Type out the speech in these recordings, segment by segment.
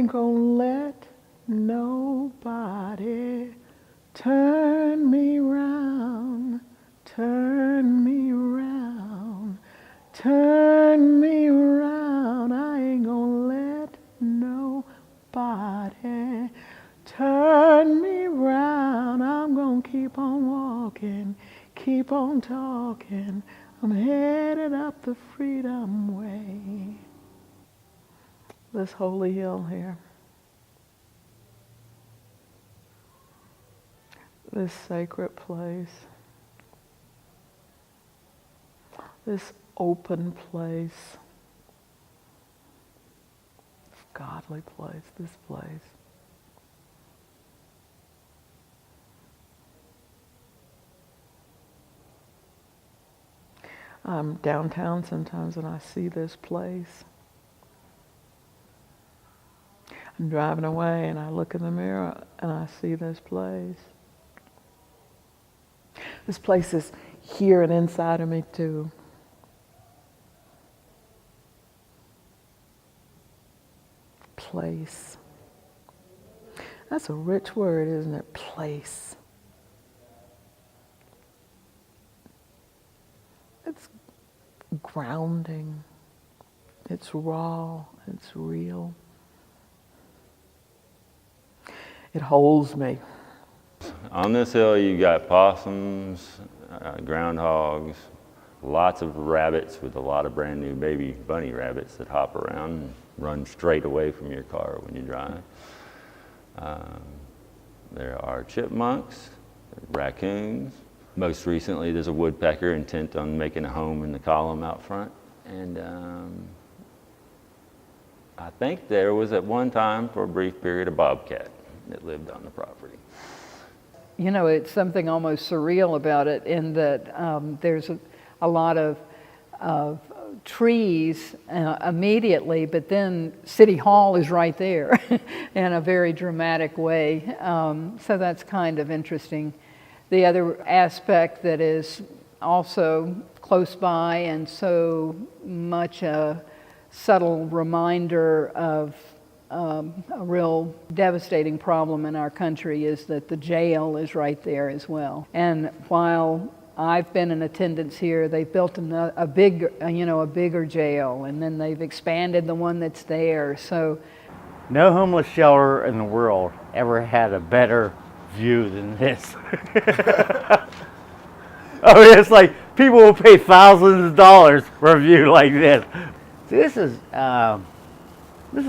ain't gonna let nobody turn me round, turn me round, turn me round. I ain't gonna let nobody turn me round. I'm gonna keep on walking, keep on talking. I'm headed up the freedom way. This holy hill here, this sacred place, this open place, this godly place, this place. I'm downtown sometimes and I see this place. I'm driving away and I look in the mirror and I see this place. This place is here and inside of me too. Place. That's a rich word, isn't it? Place. It's grounding. It's raw. It's real. It holds me. On this hill you got possums, groundhogs, lots of rabbits with a lot of brand new baby bunny rabbits that hop around and run straight away from your car when you drive. There are chipmunks, raccoons. Most recently there's a woodpecker intent on making a home in the column out front. And I think there was at one time for a brief period a bobcat that lived on the property. You know, it's something almost surreal about it in that there's a lot of trees immediately, but then City Hall is right there in a very dramatic way. So that's kind of interesting. The other aspect that is also close by and so much a subtle reminder of a real devastating problem in our country is that the jail is right there as well. And while I've been in attendance here, they've built a bigger jail, and then they've expanded the one that's there. So, no homeless shelter in the world ever had a better view than this. I mean, it's like people will pay thousands of dollars for a view like this. This is a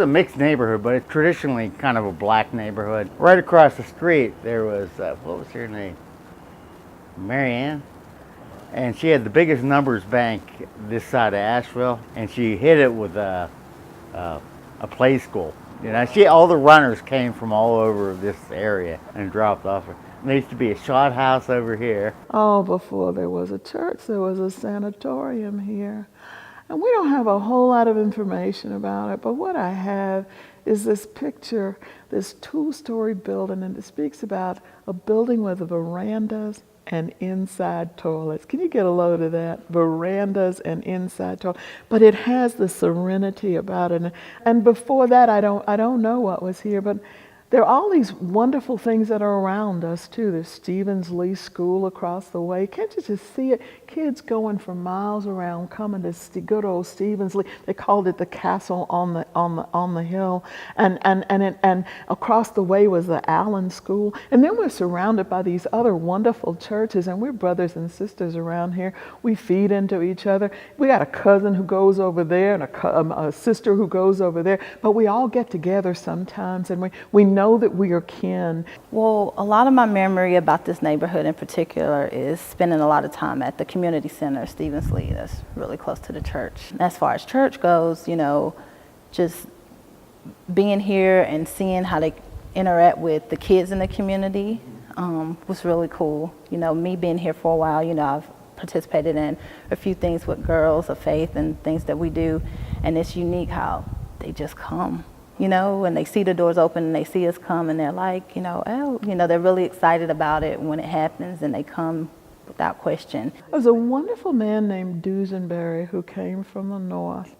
mixed neighborhood, but it's traditionally kind of a black neighborhood. Right across the street, there was, what was her name? Mary Ann? And she had the biggest numbers bank this side of Asheville, and she hit it with a play school. You know, all the runners came from all over this area and dropped off. And there used to be a shot house over here. Oh, before there was a church, there was a sanatorium here. And we don't have a whole lot of information about it, but what I have is this picture, this two-story building, and it speaks about a building with verandas and inside toilets. Can you get a load of that? Verandas and inside toilets. But it has the serenity about it. And before that, I don't know what was here, but there are all these wonderful things that are around us too. There's Stevens Lee School across the way. Can't you just see it? Kids going for miles around coming to good old Stevens Lee. They called it the castle on the hill. And across the way was the Allen School. And then we're surrounded by these other wonderful churches, and we're brothers and sisters around here. We feed into each other. We got a cousin who goes over there and a sister who goes over there. But we all get together sometimes, and we know that we are kin. Well, a lot of my memory about this neighborhood in particular is spending a lot of time at the community center, Stevens Lee, that's really close to the church. As far as church goes, you know, just being here and seeing how they interact with the kids in the community was really cool. You know, me being here for a while, you know, I've participated in a few things with Girls of Faith and things that we do, and it's unique how they just come. You know, and they see the doors open and they see us come and they're like, you know, oh, you know, they're really excited about it when it happens and they come without question. There was a wonderful man named Dusenberry who came from the north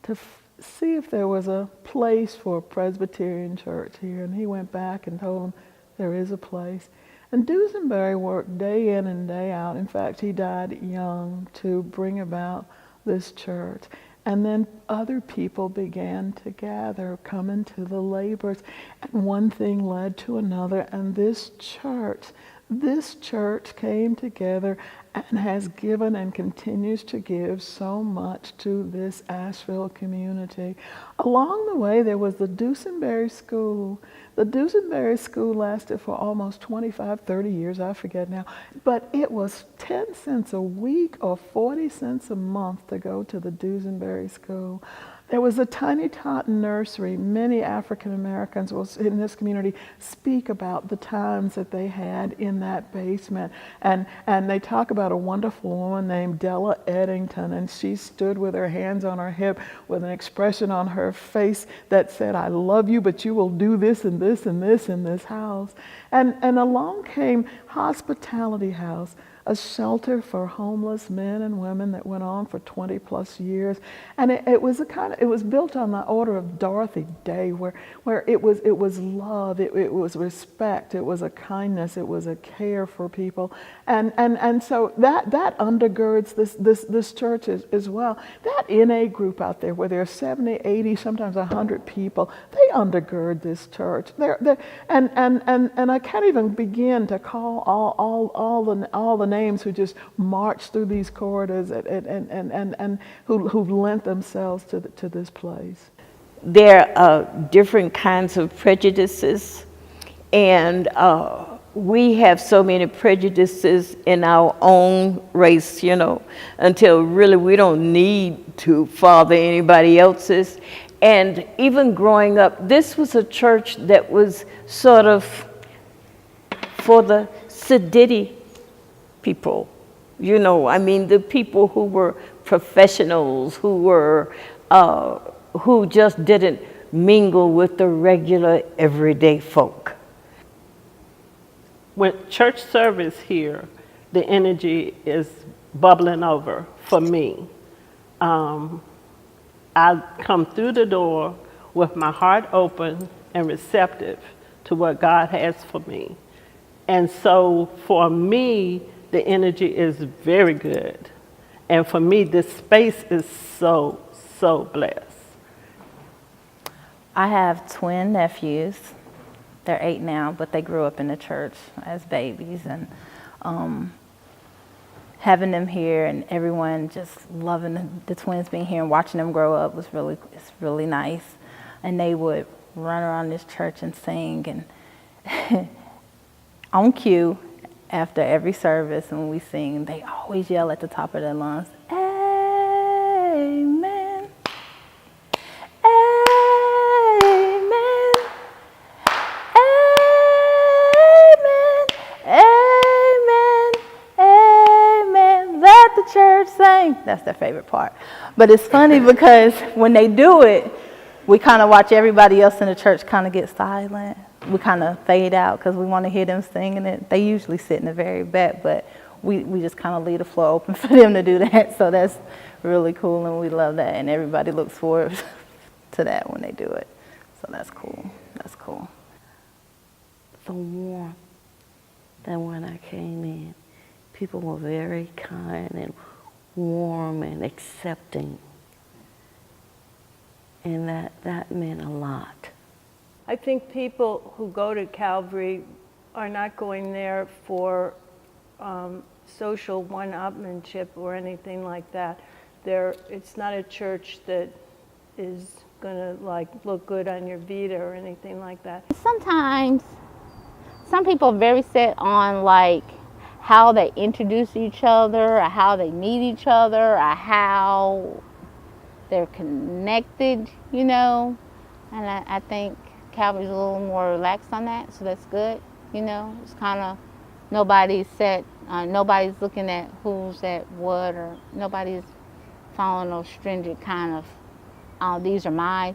to see if there was a place for a Presbyterian church here. And he went back and told them there is a place. And Dusenberry worked day in and day out. In fact, he died young to bring about this church. And then other people began to gather, come into the labors, and one thing led to another. And this church came together and has given and continues to give so much to this Asheville community. Along the way, there was the Dusenberry School. The Dusenberry School lasted for almost 25, 30 years, I forget now, but it was 10 cents a week or 40 cents a month to go to the Dusenberry School. There was a tiny tot nursery. Many African Americans in this community speak about the times that they had in that basement. And they talk about a wonderful woman named Della Eddington, and she stood with her hands on her hip with an expression on her face that said, "I love you, but you will do this and this and this in this house." And along came Hospitality House, a shelter for homeless men and women that went on for 20 plus years. And it was built on the order of Dorothy Day, where it was love, it was respect, it was a kindness, it was a care for people. And so that undergirds this church as well. That NA group out there, where there are 70, 80, sometimes 100 people, they undergird this church. And I can't even begin to call all the names who just marched through these corridors and who lent themselves to this place. There are different kinds of prejudices, and we have so many prejudices in our own race, until really we don't need to father anybody else's. And even growing up, this was a church that was sort of for the sedity people, the people who were professionals, who just didn't mingle with the regular everyday folk. When church service here, the energy is bubbling over for me. I come through the door with my heart open and receptive to what God has for me. And so for me, the energy is very good. And for me, this space is so, so blessed. I have twin nephews. They're 8 now, but they grew up in the church as babies. And having them here and everyone just loving the twins being here and watching them grow up it's really nice. And they would run around this church and sing. And on cue, after every service, when we sing, they always yell at the top of their lungs, "Amen, amen, amen, amen, amen, let the church sing." That's their favorite part. But it's funny because when they do it, we kind of watch everybody else in the church kind of get silent. We kind of fade out because we want to hear them singing it. They usually sit in the very back, but we just kind of leave the floor open for them to do that. So that's really cool, and we love that. And everybody looks forward to that when they do it. So that's cool. That's cool. The warmth that when I came in, people were very kind and warm and accepting. And that meant a lot. I think people who go to Calvary are not going there for social one-upmanship or anything like that. It's not a church that is going to look good on your Vita or anything like that. Sometimes some people are very set on how they introduce each other, or how they meet each other, or how they're connected, And I think Calvary's a little more relaxed on that, so that's good. It's kind of nobody's set, nobody's looking at who's at what, or nobody's following those stringent kind of, oh, these are mine.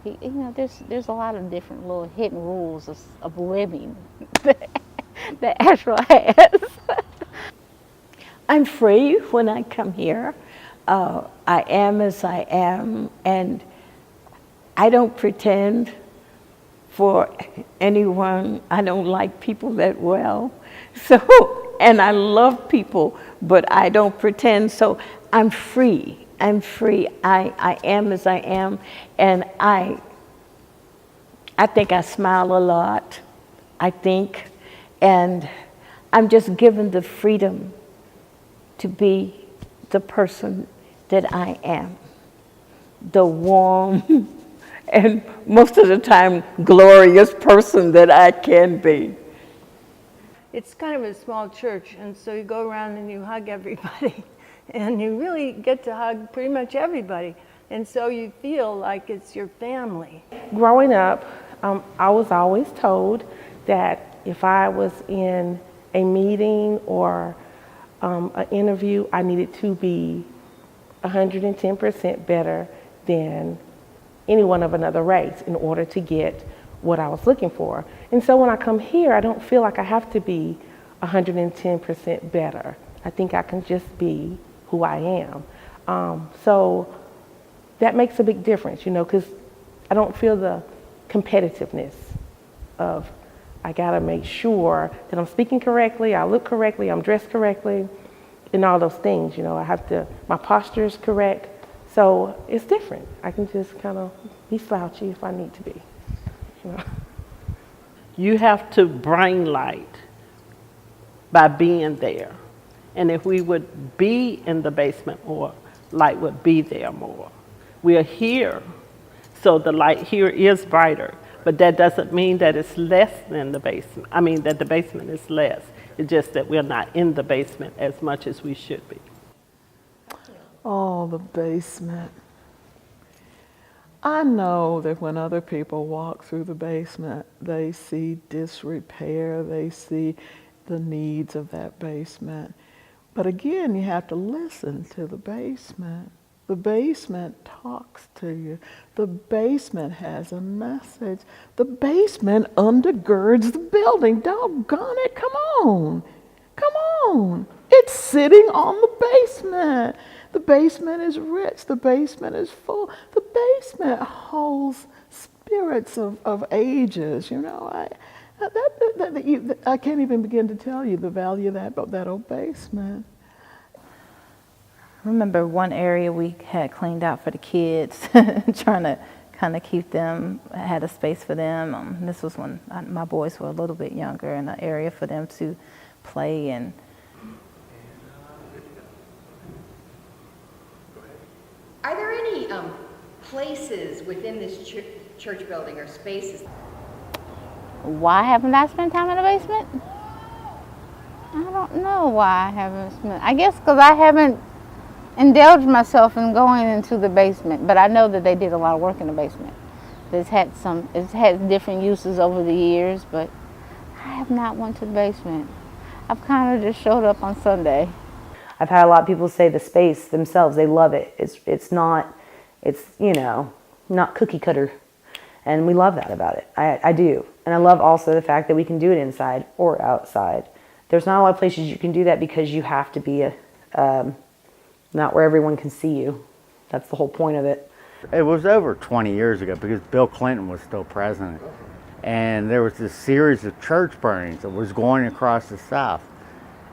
There's a lot of different little hidden rules of living that Asheville has. I'm free when I come here. I am as I am, and I don't pretend for anyone. I don't like people that well. So, and I love people, but I don't pretend. So I'm free. I'm free. I am as I am. And I think I smile a lot, I think. And I'm just given the freedom to be the person that I am. The warm and most of the time glorious person that I can be. It's kind of a small church, and so you go around and you hug everybody, and you really get to hug pretty much everybody, and so you feel like it's your family. Growing up, I was always told that if I was in a meeting or an interview, I needed to be 110% better than anyone of another race in order to get what I was looking for. And so when I come here, I don't feel like I have to be 110% better. I think I can just be who I am. So that makes a big difference, you know, because I don't feel the competitiveness of I gotta make sure that I'm speaking correctly, I look correctly, I'm dressed correctly, and all those things, you know. I have to, my posture is correct. So it's different. I can just kind of be slouchy if I need to be. You know? You have to bring light by being there. And if we would be in the basement more, light would be there more. We are here, so the light here is brighter, but that doesn't mean that it's less than the basement. I mean, that the basement is less. It's just that we're not in the basement as much as we should be. Oh, the basement. I know that when other people walk through the basement, they see disrepair, they see the needs of that basement. But again, you have to listen to the basement. The basement talks to you. The basement has a message. The basement undergirds the building. Doggone it, come on. Come on. It's sitting on the basement. The basement is rich. The basement is full. The basement holds spirits of ages. You know, I can't even begin to tell you the value of that old basement. I remember one area we had cleaned out for the kids, trying to kind of keep them, had a space for them. This was when my boys were a little bit younger, and an area for them to play and. Are there any places within this church building or spaces? Why haven't I spent time in the basement? I don't know why I haven't spent. I guess because I haven't indulged myself in going into the basement. But I know that they did a lot of work in the basement. It's had different uses over the years, but I have not went to the basement. I've kind of just showed up on Sunday. I've had a lot of people say the space themselves, they love it. It's not, you know, not cookie cutter. And we love that about it. I do. And I love also the fact that we can do it inside or outside. There's not a lot of places you can do that because you have to be not where everyone can see you. That's the whole point of it. It was over 20 years ago because Bill Clinton was still president. And there was this series of church burnings that was going across the South.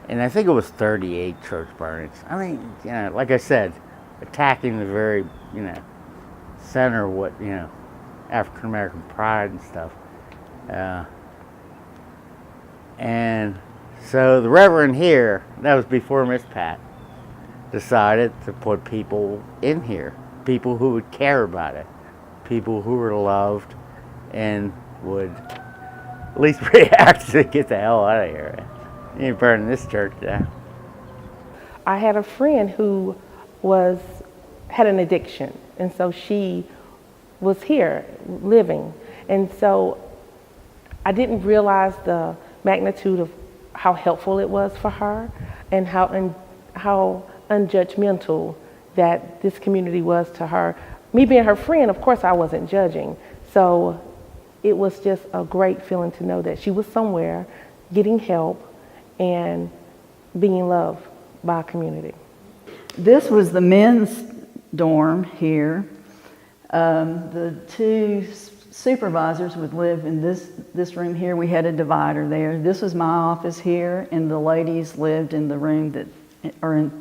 And I think it was 38 church burnings. I mean, you know, like I said, attacking the very, you know, center of what, you know, African American pride and stuff. And so the Reverend here, that was before Miss Pat, decided to put people in here, people who would care about it, people who were loved and would at least react to get the hell out of here. You ain't burning this church down. I had a friend who had an addiction, and so she was here living. And so I didn't realize the magnitude of how helpful it was for her and how unjudgmental that this community was to her. Me being her friend, of course I wasn't judging. So it was just a great feeling to know that she was somewhere getting help and being loved by a community. This was the men's dorm here. The two supervisors would live in this room here. We had a divider there. This was my office here, and the ladies lived in the room that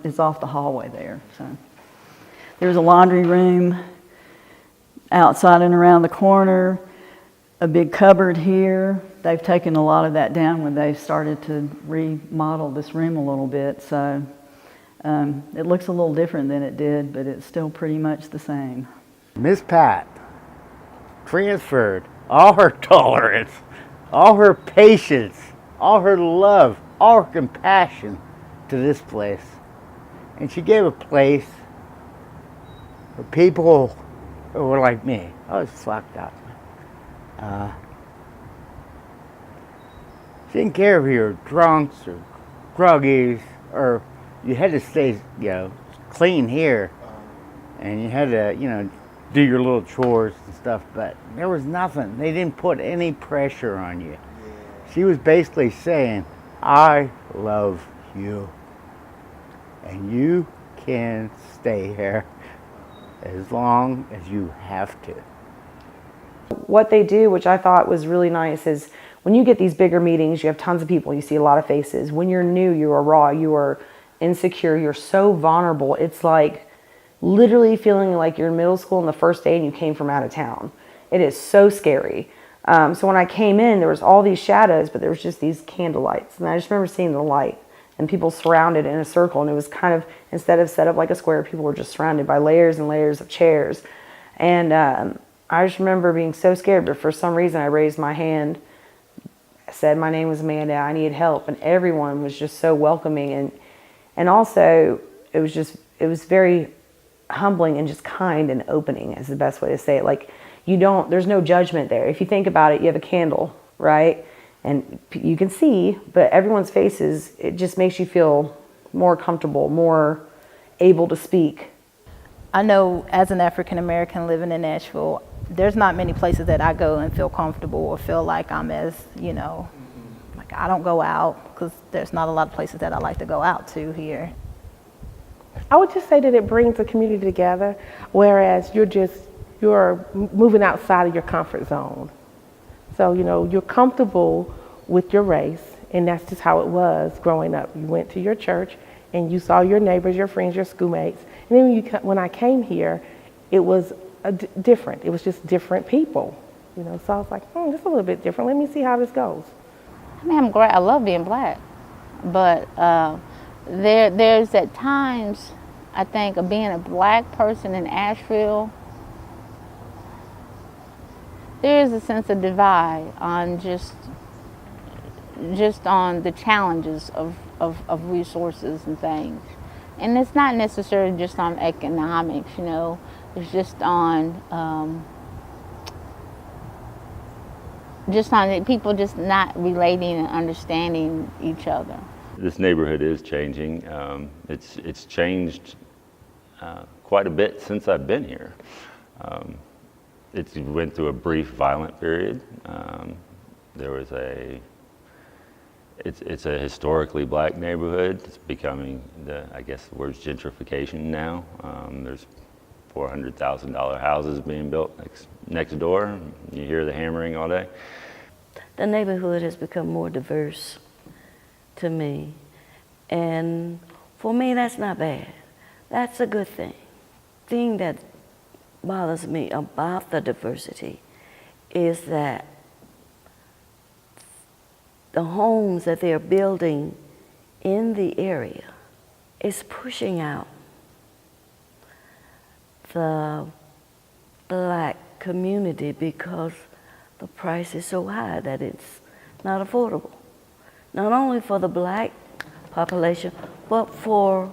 is off the hallway there. So there was a laundry room outside and around the corner, a big cupboard here. They've taken a lot of that down when they've started to remodel this room a little bit. So it looks a little different than it did, but it's still pretty much the same. Miss Pat transferred all her tolerance, all her patience, all her love, all her compassion to this place. And she gave a place for people who were like me. I was fucked up. She didn't care if you were drunks or druggies, or you had to stay, clean here, and you had to, do your little chores and stuff, but there was nothing. They didn't put any pressure on you. She was basically saying, I love you, and you can stay here as long as you have to. What they do, which I thought was really nice, is when you get these bigger meetings, you have tons of people, you see a lot of faces. When you're new, you are raw, you are insecure, you're so vulnerable. It's like literally feeling like you're in middle school on the first day and you came from out of town. It is so scary. So when I came in, there was all these shadows, but there was just these candle lights. And I just remember seeing the light and people surrounded in a circle. And it was kind of, instead of set up like a square, people were just surrounded by layers and layers of chairs. And I just remember being so scared, but for some reason I raised my hand, said my name was Amanda, I needed help. And everyone was just so welcoming. And also it was very humbling and just kind and opening is the best way to say it. Like there's no judgment there. If you think about it, you have a candle, right? And you can see, but everyone's faces, it just makes you feel more comfortable, more able to speak. I know as an African American living in Nashville, there's not many places that I go and feel comfortable or feel like I'm as, like I don't go out because there's not a lot of places that I like to go out to here. I would just say that it brings the community together, whereas you're moving outside of your comfort zone. So, you're comfortable with your race, and that's just how it was growing up. You went to your church, and you saw your neighbors, your friends, your schoolmates. And then when I came here, it was different. It was just different people, So I was like, this is a little bit different. Let me see how this goes. I mean, I'm great. I love being black, but there's at times, I think, of being a black person in Asheville, there is a sense of divide on just on the challenges of resources and things. And it's not necessarily just on economics, it's just on people just not relating and understanding each other. This neighborhood is changing. It's changed quite a bit since I've been here. It went through a brief violent period. It's a historically black neighborhood. It's becoming the word's gentrification now. There's $400,000 houses being built next door. You hear the hammering all day. The neighborhood has become more diverse to me. And for me, that's not bad. That's a good thing. The thing that bothers me about the diversity is that the homes that they're building in the area is pushing out the black community because the price is so high that it's not affordable. Not only for the black population, but for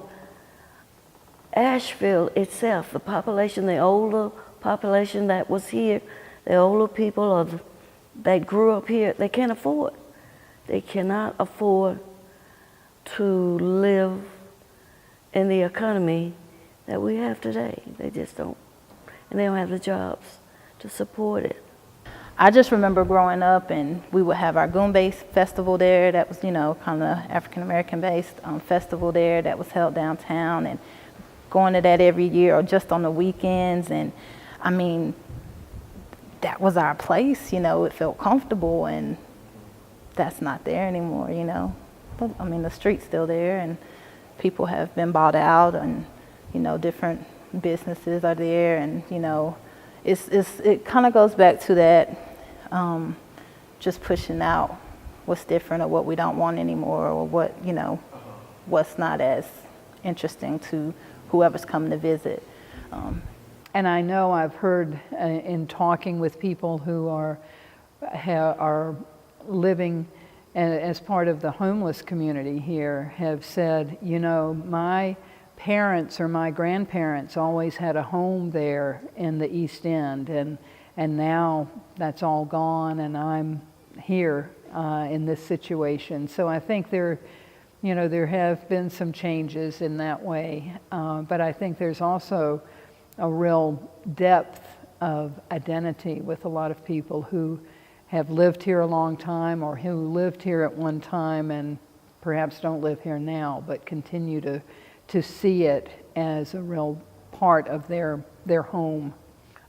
Asheville itself, the population, the older population that was here, the older people that grew up here, they can't afford. They cannot afford to live in the economy that we have today. They just don't. And they don't have the jobs to support it. I just remember growing up and we would have our Goombase festival there that was, kind of African American based festival there that was held downtown, and going to that every year or just on the weekends. And I mean, that was our place, you know, it felt comfortable, and that's not there anymore, you know. But I mean, the street's still there, and people have been bought out, and, you know, different businesses are there, and, you know, it kind of goes back to that, just pushing out what's different or what we don't want anymore, or what, you know, what's not as interesting to whoever's coming to visit. And I know I've heard in talking with people who are living as part of the homeless community here, have said, you know, my parents or my grandparents always had a home there in the East End, and now that's all gone, and I'm here in this situation. So I think there have been some changes in that way, but I think there's also a real depth of identity with a lot of people who have lived here a long time, or who lived here at one time and perhaps don't live here now, but continue to see it as a real part of their home.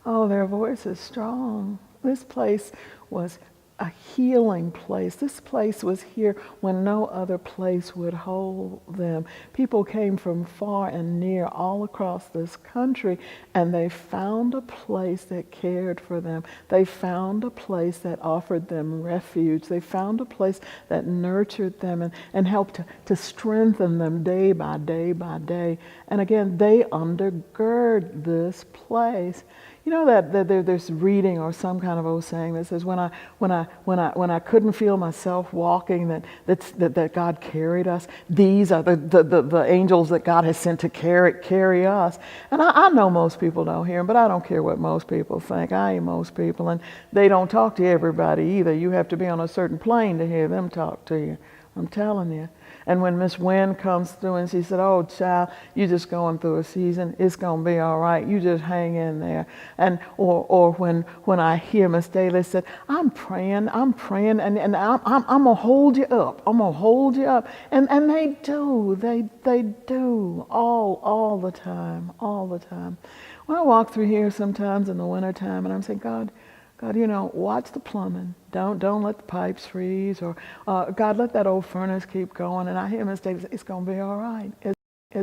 Oh, their voice is strong. This place was a healing place. This place was here when no other place would hold them. People came from far and near all across this country, and they found a place that cared for them. They found a place that offered them refuge. They found a place that nurtured them and helped to strengthen them day by day by day. And again, they undergird this place. You know that there's reading or some kind of old saying that says, when I couldn't feel myself walking, that God carried us. These are the angels that God has sent to carry us. And I know most people don't hear them, but I don't care what most people think. I ain't most people, and they don't talk to everybody either. You have to be on a certain plane to hear them talk to you. I'm telling you. And when Miss Wynn comes through and she said, "Oh, child, you're just going through a season. It's going to be all right. You just hang in there." And or when I hear Miss Daly said, I'm praying, and I'm going to hold you up. I'm going to hold you up. And they do. They do all the time, all the time. When I walk through here sometimes in the wintertime, and I'm saying, God, you know, watch the plumbing. Don't let the pipes freeze, or God, let that old furnace keep going. And I hear Miss Davis, it's going to be all right.